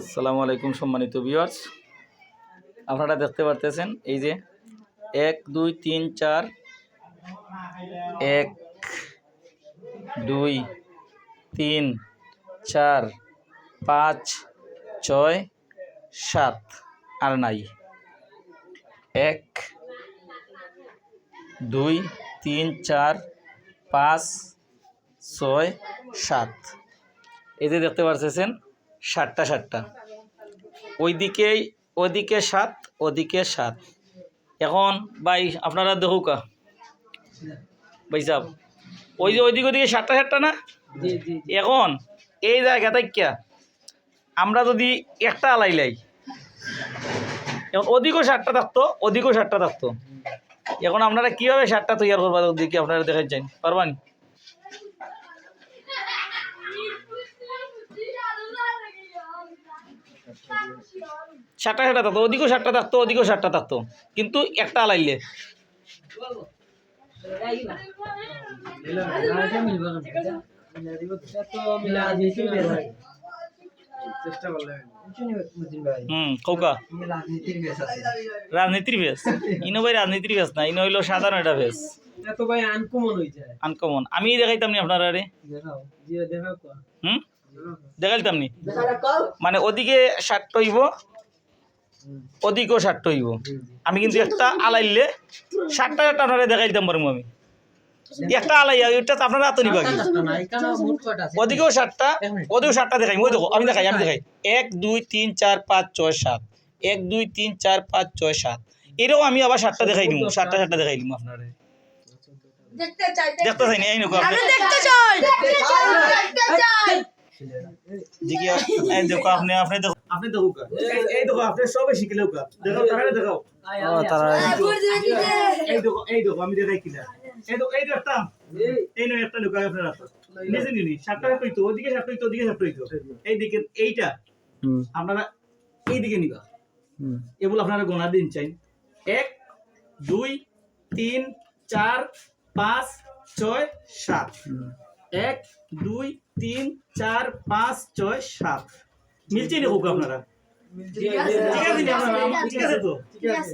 আসসালামু আলাইকুম সম্মানিত ভিউয়ার্স, আপনারা দেখতে পারতেছেন এই যে 1 2 3 4 1 2 3 4 5 6 7 আর নাই 1 2 3 4 5 6 7 এই যে দেখতে পারতেছেন 7টা ওইদিকে 7 ওদিকে 7। এখন ভাই আপনারা দেখুকা ভাই সাহেব ওই যে ওইদিকে 7টা না। এখন এই জায়গাটা কিয়া আমরা যদি একটা আলাইলাই এখন ওদিকেও 7টা থাকতো ওদিকেও 7টা থাকতো। এখন আপনারা কীভাবে 7টা তৈরি করবা ওদিকে আপনারা দেখাই চান পারবানি? সাতটা থাকতো ওদিকেও 7টা থাকতো ওদিকেও 7টা থাকতো, কিন্তু একটা আলাইলে রাজনীতির ভেস ইনো ভাই রাজনীতির ভেস না, ইনো হইলো সাধারণ একটা ভেস আনকমন। আমি দেখাইতাম নি আপনারা দেখাইতাম নি, মানে ওদিকে 7টা হইব ওদিকেও 7টা হইব। আমি কিন্তু একটা আলাইলে 7টা আপনারা দেখাই দিতাম পারবো। আমি একটা আলাইয়া ওইটা তো আপনারা হাতে নিবা, ওদিকেও 7টা ওদিকেও 7টা দেখাই। ওই দেখো আমি দেখাই 1 2 3 4 5 6 7 1 2 3 4 5 6 7 এরকম আমি আবার 7টা দেখাই দিব। 7টা দেখাই দিব আপনারা দেখতে চাই না? এই দেখো আপনি দেখো এই দেখো আপনি সবে শিখলেও দেখাও তারা দেখাও এই দেখো আমি দেখাই কিনা এই দেখো একটা এই নয় একটা লোক আপনারা নিজে নিনি 7টা হইতো ওদিকে 7টা হইতো ওদিকে 7টা হইতো। এই দিকে এইটা আপনারা এই দিকে নিবা, এগুলো আপনারা গোনা দিন চাই 1 2 3 4 5 6 7 1 2 3 4 5 6 7 মিলছে না হোক আপনারা? ঠিক আছে তো? ঠিক আছে।